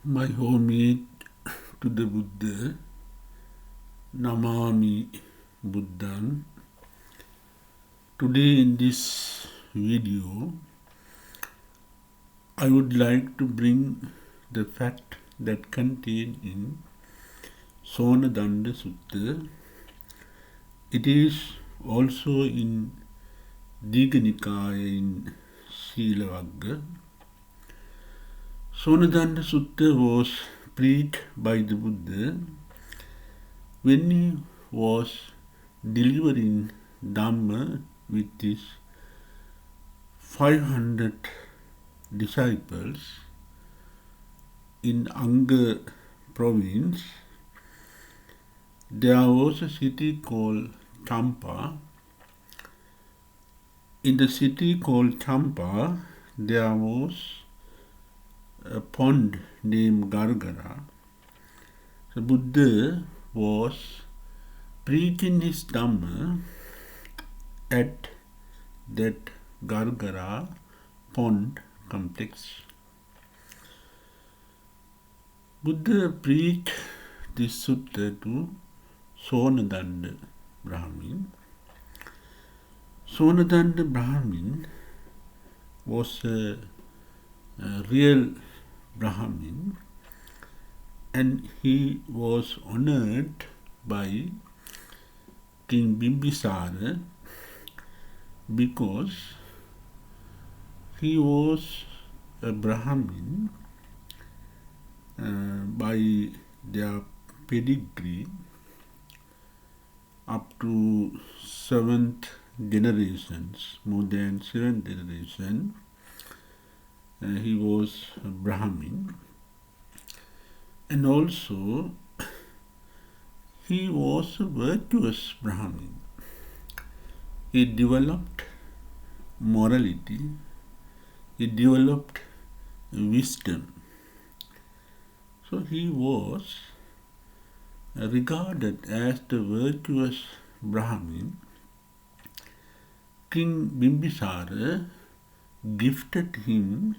My homage to the Buddha, Namami Buddhan. Today in this video, I would like to bring the fact that contained in Sonadandasutta. It is also in deeghanikaya in vagga. Sonadandasutta was preached by the Buddha when he was delivering Dhamma with his 500 disciples in Anga province. There was a city called Champa. In the city called Champa, there was a pond named Gargara. The Buddha was preaching his Dhamma at that Gargara pond complex. Buddha preached this sutta to Sonadanda Brahmin. Sonadanda Brahmin was a real Brahmin, and he was honored by King Bimbisara because he was a Brahmin by their pedigree up to 7th generations, more than 7th generation. He was a Brahmin, and also he was a virtuous Brahmin. He developed morality, he developed wisdom. So he was regarded as the virtuous Brahmin. King Bimbisara gifted him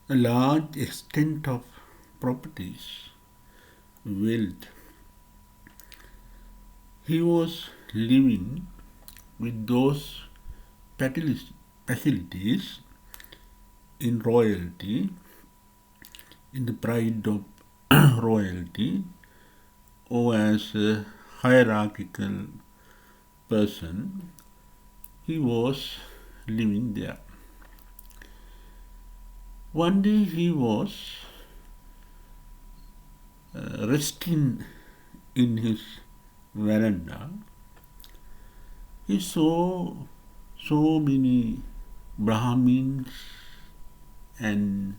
a large extent of properties, wealth. He was living with those facilities in royalty, in the pride of royalty, or as a hierarchical person. He was living there. One day he was resting in his veranda. He saw so many Brahmins and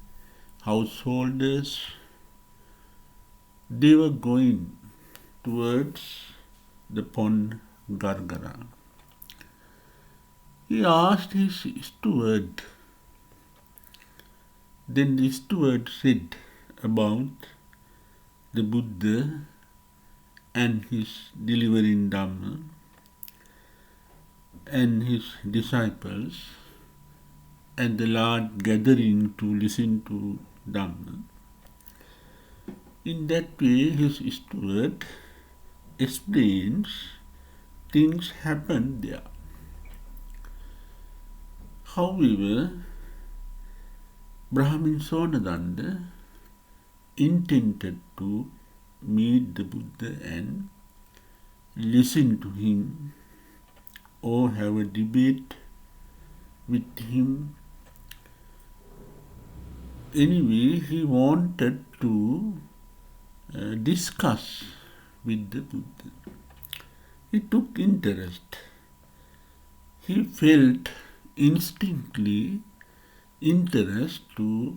householders. They were going towards the pond Gargara. He asked his steward. Then the steward said about the Buddha and his delivering Dhamma and his disciples and the large gathering to listen to Dhamma. In that way, his steward explains things happened there. However, Brahmin Sonadanda intended to meet the Buddha and listen to him or have a debate with him. Anyway, he wanted to discuss with the Buddha. He took interest. He felt instinctively interest to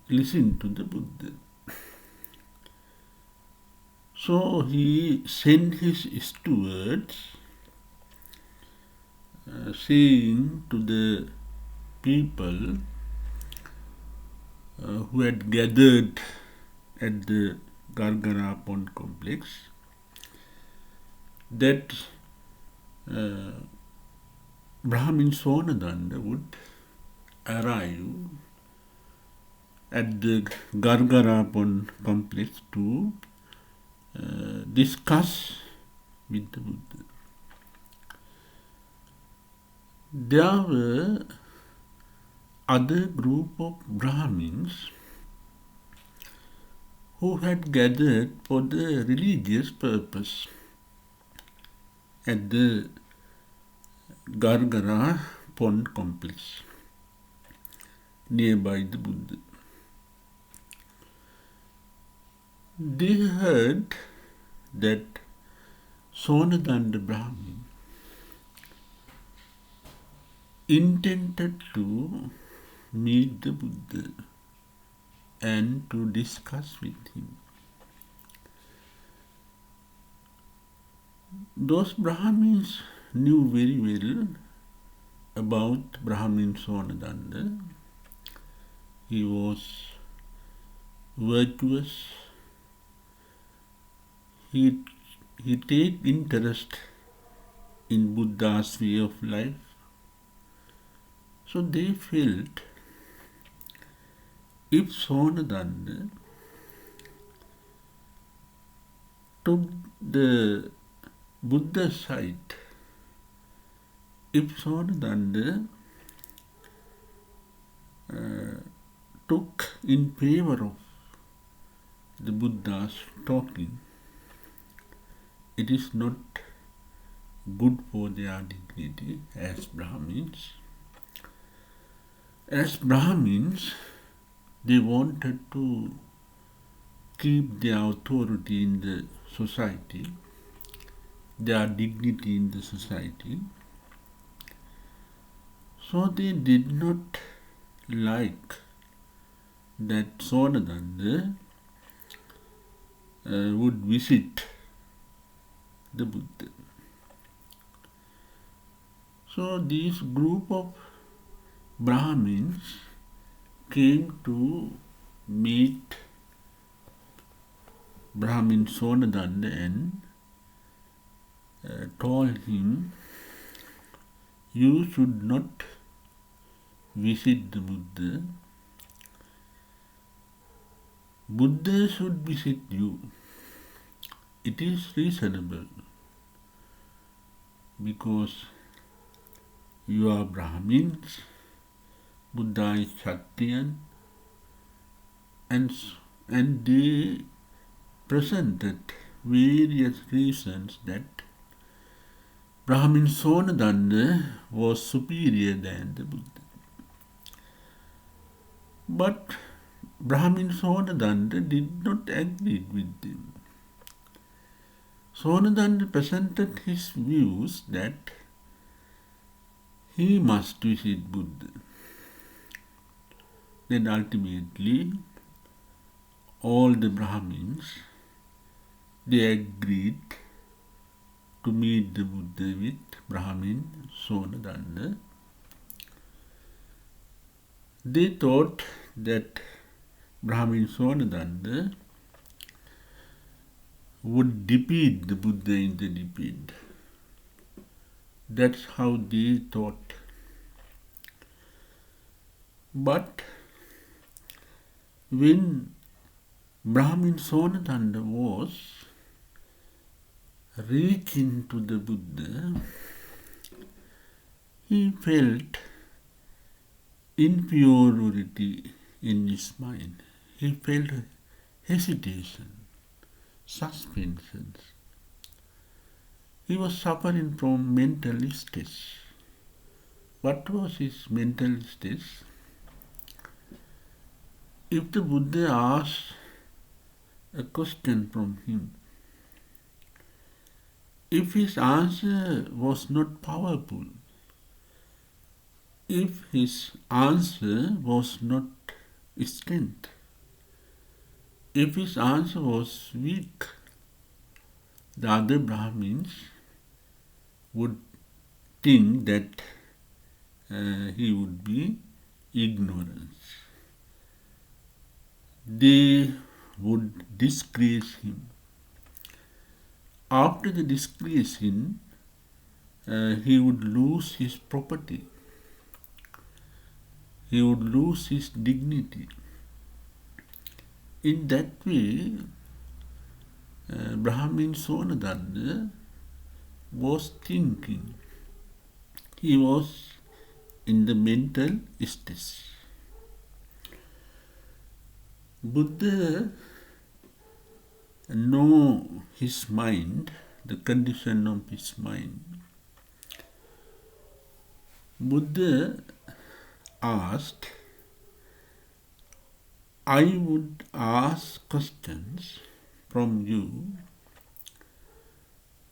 listen to the Buddha. So he sent his stewards saying to the people who had gathered at the Gargara pond complex that Brahmin Sonadanda would arrive at the Gargarapon complex to discuss with the Buddha. There were other group of Brahmins who had gathered for the religious purpose at the Gargara pond complex nearby the Buddha. They heard that Sonadanda Brahmin intended to meet the Buddha and to discuss with him. Those Brahmins knew very well about Brahmin Sonadanda. He was virtuous. He take interest in Buddha's way of life. So they felt if Sonadanda took the Buddha's side, if Sonadanda took in favor of the Buddha's talking, it is not good for their dignity as Brahmins. As Brahmins, they wanted to keep their authority in the society, their dignity in the society. So they did not like that Sonadanda would visit the Buddha. So this group of Brahmins came to meet Brahmin Sonadanda and told him, you should not visit the Buddha. Buddha should visit you. It is reasonable because you are Brahmins, Buddha is Kshatriyan, and they presented various reasons that Brahmin Sonadanda was superior than the Buddha. But Brahmin Sonadanda did not agree with them. Sonadanda presented his views that he must visit Buddha. Then ultimately, all the Brahmins, they agreed to meet the Buddha with Brahmin Sonadanda. They thought that Brahmin Sonadanda would defeat the Buddha in the debate. That's how they thought. But when Brahmin Sonadanda was reaching to the Buddha, he felt inferiority in his mind. He felt hesitation, suspensions. He was suffering from mental stress. What was his mental stress? If the Buddha asked a question from him, if his answer was not powerful, if his answer was not strength, if his answer was weak, the other Brahmins would think that he would be ignorant. They would disgrace him. After the disgracing, he would lose his property. He would lose his dignity. In that way, Brahmin Sonadanda was thinking. He was in the mental state. Buddha know his mind, the condition of his mind. Buddha asked, I would ask questions from you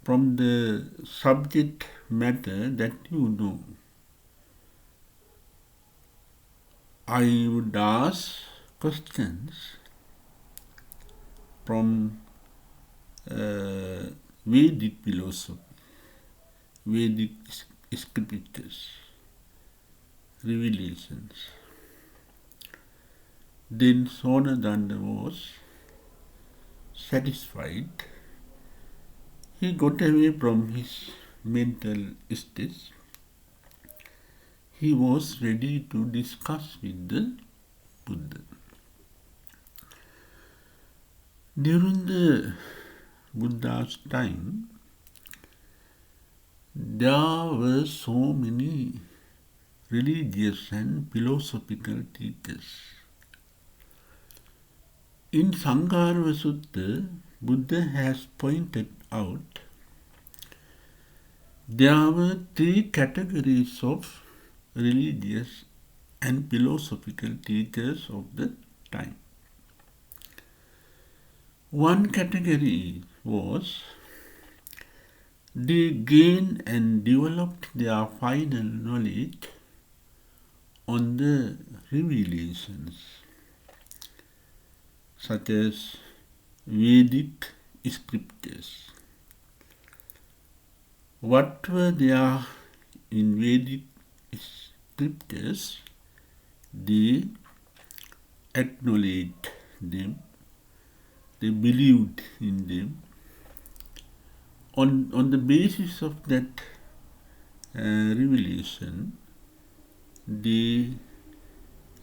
from the subject matter that you know. I would ask questions from Vedic philosophy, Vedic scriptures, revelations. Then Sonadanda was satisfied. He got away from his mental state. He was ready to discuss with the Buddha. During the Buddha's time, there were so many religious and philosophical teachers. In Sonadandasutta, Buddha has pointed out there were three categories of religious and philosophical teachers of the time. One category was they gained and developed their final knowledge on the revelations, such as Vedic scriptures. What were there in Vedic scriptures, they acknowledged them, they believed in them. On the basis of that revelation, they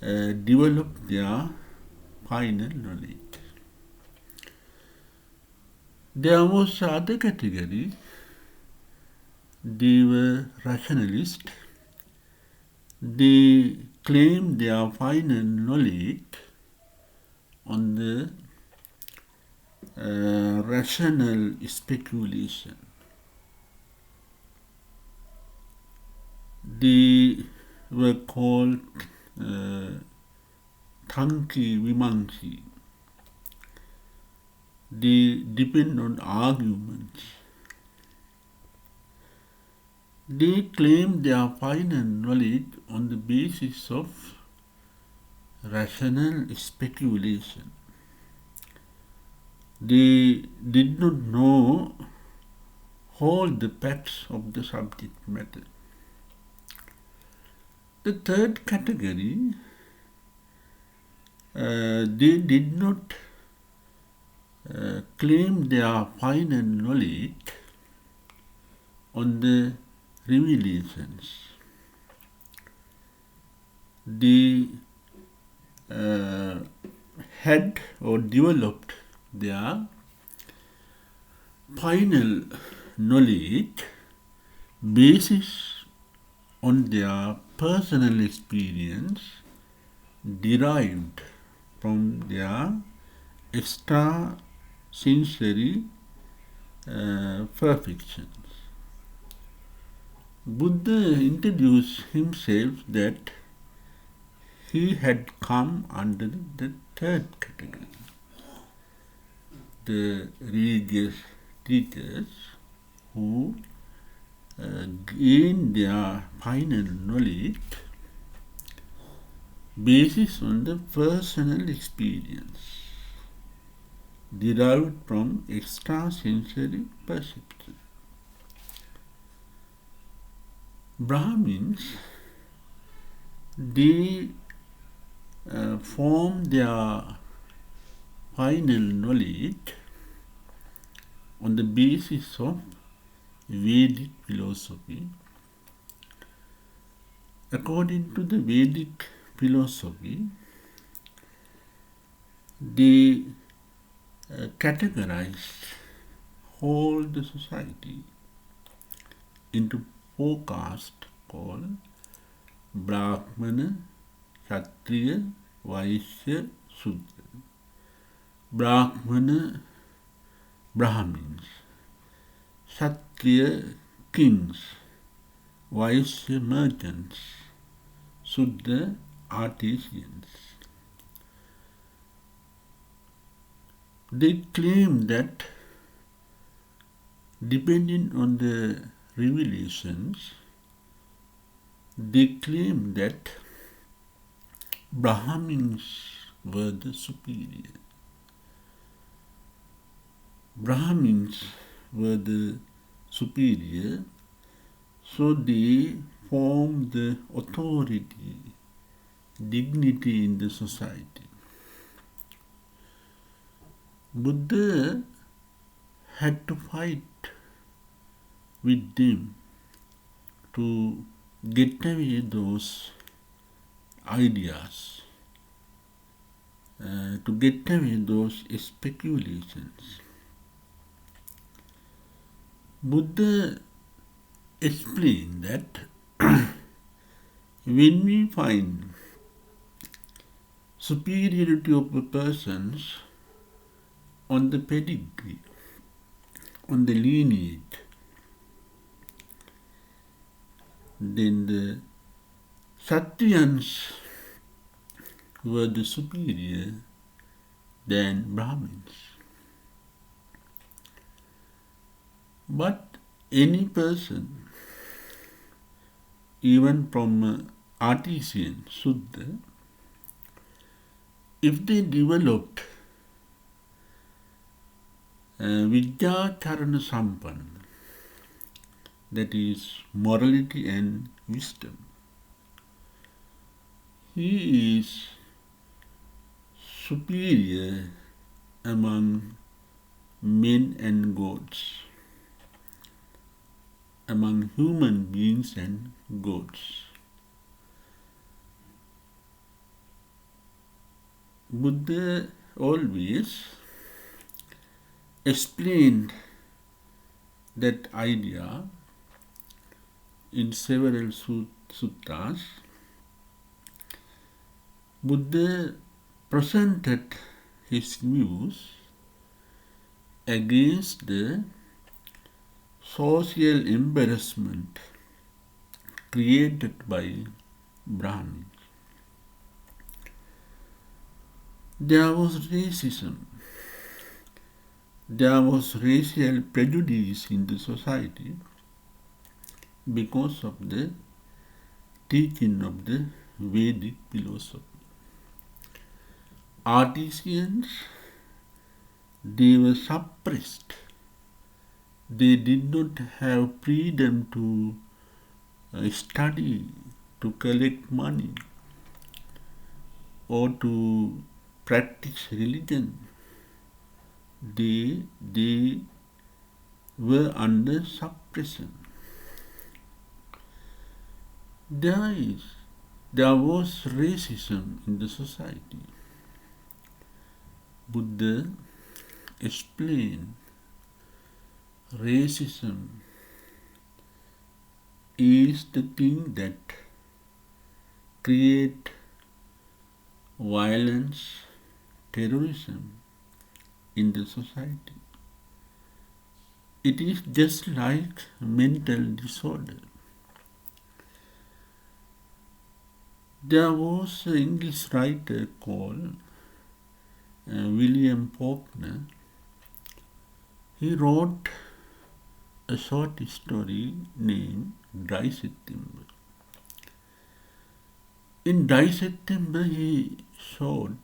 developed their final knowledge. There was other category. They were rationalists. They claimed their final knowledge on the rational speculation. They were called Tanki Vimansi. They depend on arguments. They claim their final knowledge on the basis of rational speculation. They did not know all the facts of the subject matter. The third category, they did not claim their final knowledge on the revelations. They had or developed their final knowledge basis on their personal experience derived from their extra sensory perfections. Buddha introduced himself that he had come under the third category. The religious teachers who gain their final knowledge basis on the personal experience derived from extrasensory perception. Brahmins, they form their final knowledge on the basis of Vedic philosophy. According to the Vedic philosophy, they categorized whole the society into four castes called Brahmana, Kshatriya, Vaishya, Sudra. Brahmana, Brahmins. Kshatriya, kings. Vaishya, merchants. Sudra, artisans. They claim that depending on the revelations, they claim that Brahmins were the superior. Brahmins were the superior, so they formed the authority, dignity in the society. Buddha had to fight with them to get away those ideas, to get away those speculations. Buddha explained that when we find superiority of the persons on the pedigree, on the lineage, then the Kshatriyans were the superior than Brahmins. But any person, even from artisan, Sudra, if they developed Vidya Charana Sampanna, that is morality and wisdom, he is superior among men and gods, among human beings and gods. Buddha always explained that idea in several suttas. Buddha presented his views against the social embarrassment created by Brahmins. There was racism. There was racial prejudice in the society because of the teaching of the Vedic philosophy. Artisans, they were suppressed. They did not have freedom to study, to collect money, or to practice religion. They were under suppression. There was racism in the society. Buddha explained racism is the thing that create violence, terrorism in the society. It is just like mental disorder. There was an English writer called William Faulkner. He wrote a short story named Dry September. In Dry September, he showed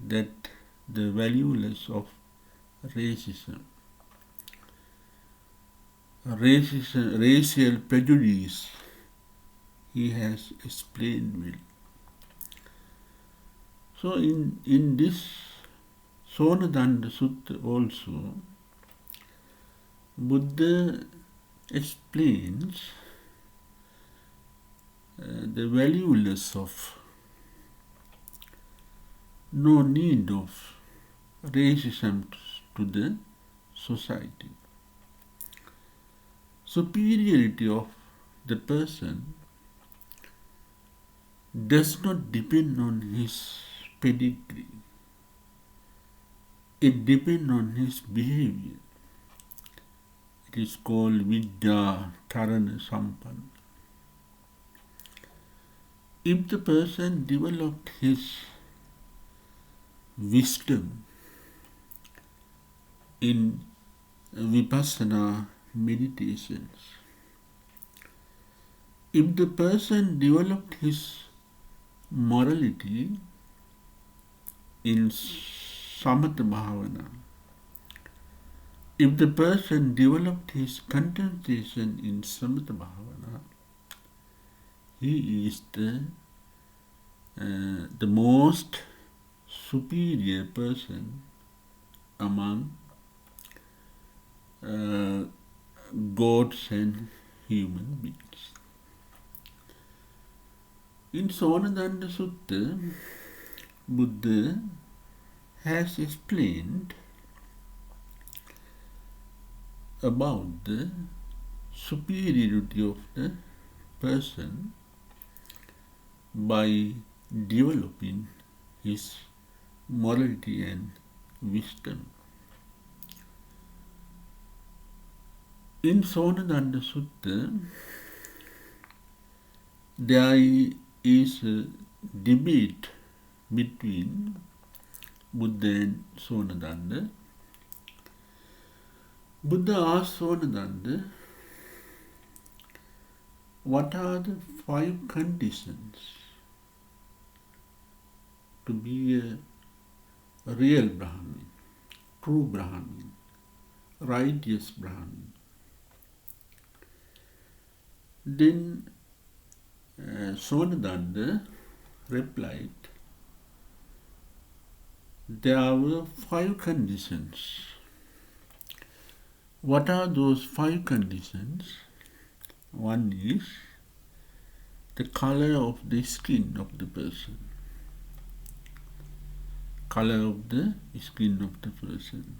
that the valueless of racism, racial prejudice, he has explained well. So in this Sonadandasutta also, Buddha explains the valueless of no need of racism to the society. Superiority of the person does not depend on his pedigree. It depends on his behavior. It is called vidya tarana sampanna. If the person developed his wisdom in vipassana meditations, if the person developed his morality in samatha bhavana, if the person developed his contemplation in samatha bhavana, he is the most superior person among gods and human beings. In Sonadandasutta, Buddha has explained about the superiority of the person by developing his morality and wisdom. In Sonadandasutta, there is a debate between Buddha and Sonadanda. Buddha asked Sonadanda, what are the 5 conditions to be a real Brahmin, true Brahmin, righteous Brahmin? Then Sonadanda replied, there were 5 conditions. What are those 5 conditions? One is the color of the skin of the person. Color of the skin of the person.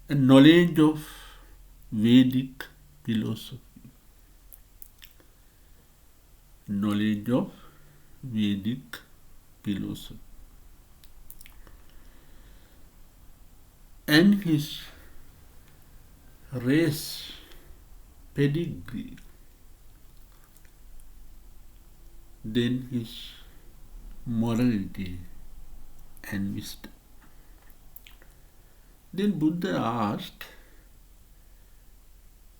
And knowledge of Vedic philosophy. Knowledge of Vedic philosophy. And his race pedigree. Then his morality and wisdom. Then Buddha asked,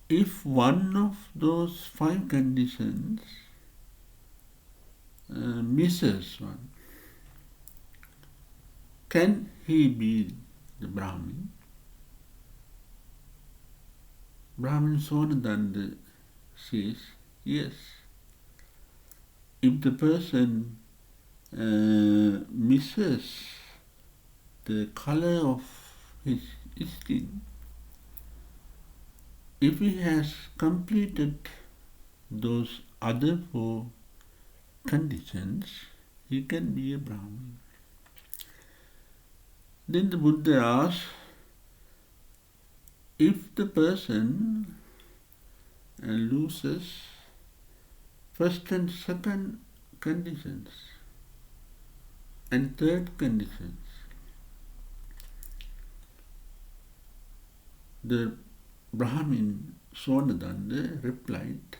if one of those 5 conditions misses one, can he be the Brahmin? Brahmin Sonadanda says, yes. If the person misses the color of his skin, if he has completed those other 4 conditions, he can be a Brahmin. Then the Buddha asked, if the person loses first and second conditions and third conditions, the Brahmin Sonadanda replied,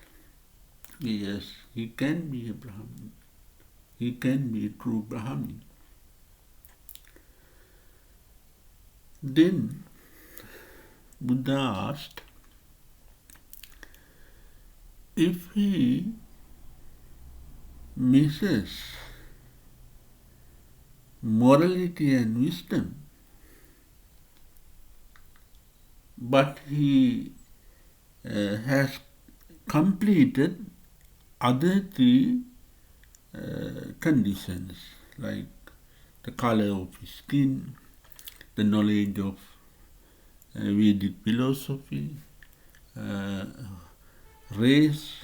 yes, he can be a Brahmin. He can be a true Brahmin. Then Buddha asked, if he misses morality and wisdom, but he has completed other 3 conditions, like the color of his skin, the knowledge of Vedic philosophy, race,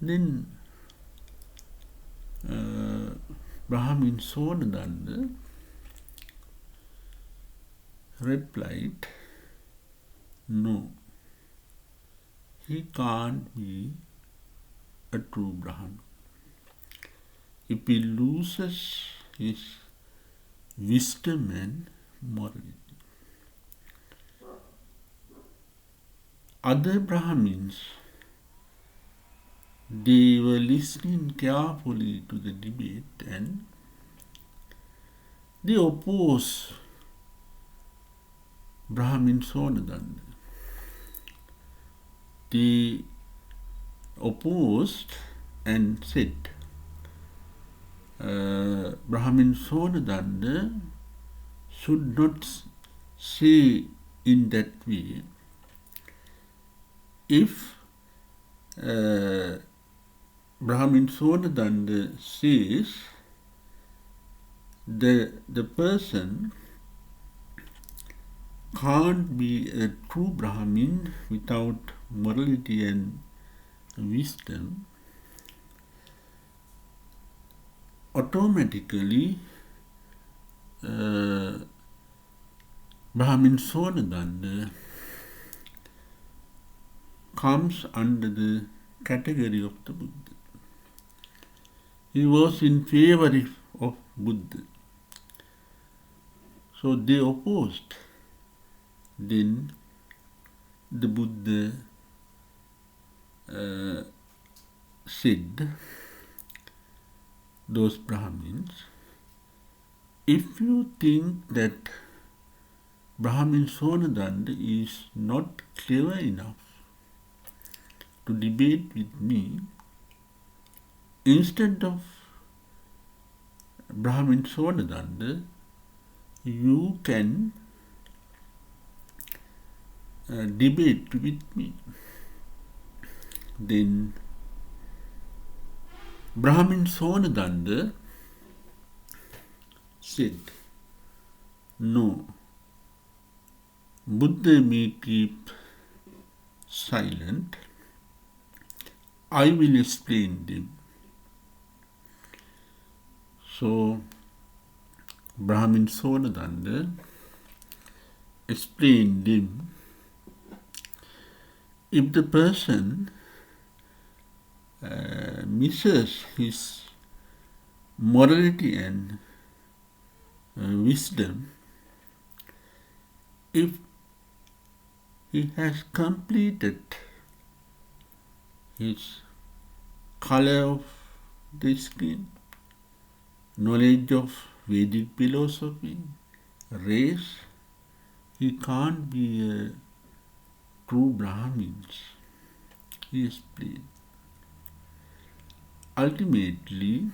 then Brahmin Sonadanda replied, no, he can't be a true Brahmin. If he loses his wisdom and morality. Other Brahmins, they were listening carefully to the debate and they opposed Brahmin Sonadanda. They opposed and said, Brahmin Sonadanda should not say in that way. If Brahmin Sonadanda says the person can't be a true Brahmin without morality and wisdom, automatically Brahmin Sonadanda comes under the category of the Buddha. He was in favor of Buddha. So they opposed. Then the Buddha said, those Brahmins, if you think that Brahmin Sonadanda is not clever enough to debate with me, instead of Brahmin Sonadanda, you can debate with me. Then Brahmin Sonadanda said, no, Buddha may keep silent. I will explain them. So Brahmin Sonadanda explained them. If the person misses his morality and wisdom, if he has completed his color of the skin, knowledge of Vedic philosophy, race, he can't be a true Brahmins. He explained. Ultimately,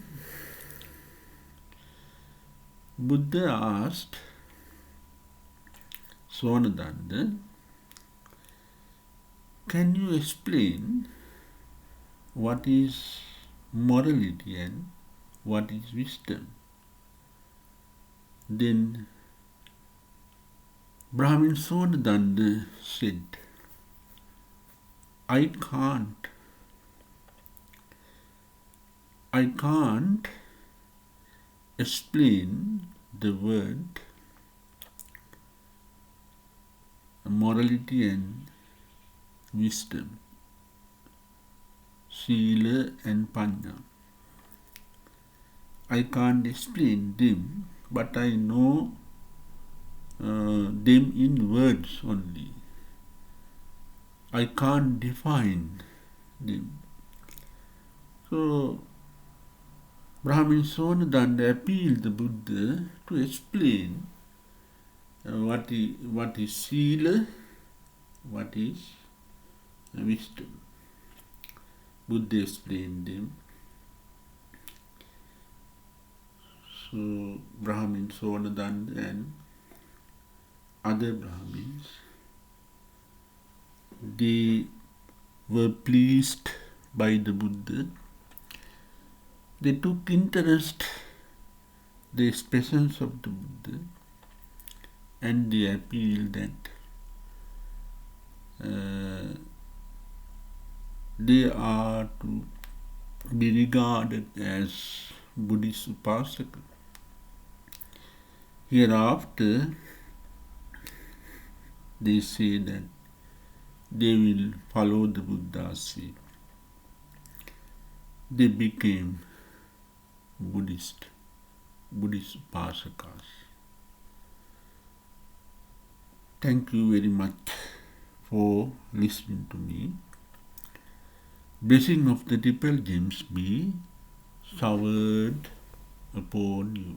Buddha asked Sonadanda, can you explain what is morality and what is wisdom? Then Brahmin Sonadanda said, I can't explain the word morality and wisdom, Sila and Panya. I can't explain them, but I know them in words only. I can't define them. So Brahmin Sonadanda appealed the Buddha to explain what is Sila, what is wisdom. Buddha explained them. So Brahmin Sonadanda and other Brahmins, they were pleased by the Buddha. They took interest in the expressions of the Buddha and they appealed that they are to be regarded as Buddhist upasaka. Hereafter, they say that they will follow the Buddha's way. They became Buddhist upasakas. Thank you very much for listening to me. Blessing of the triple gems be showered upon you.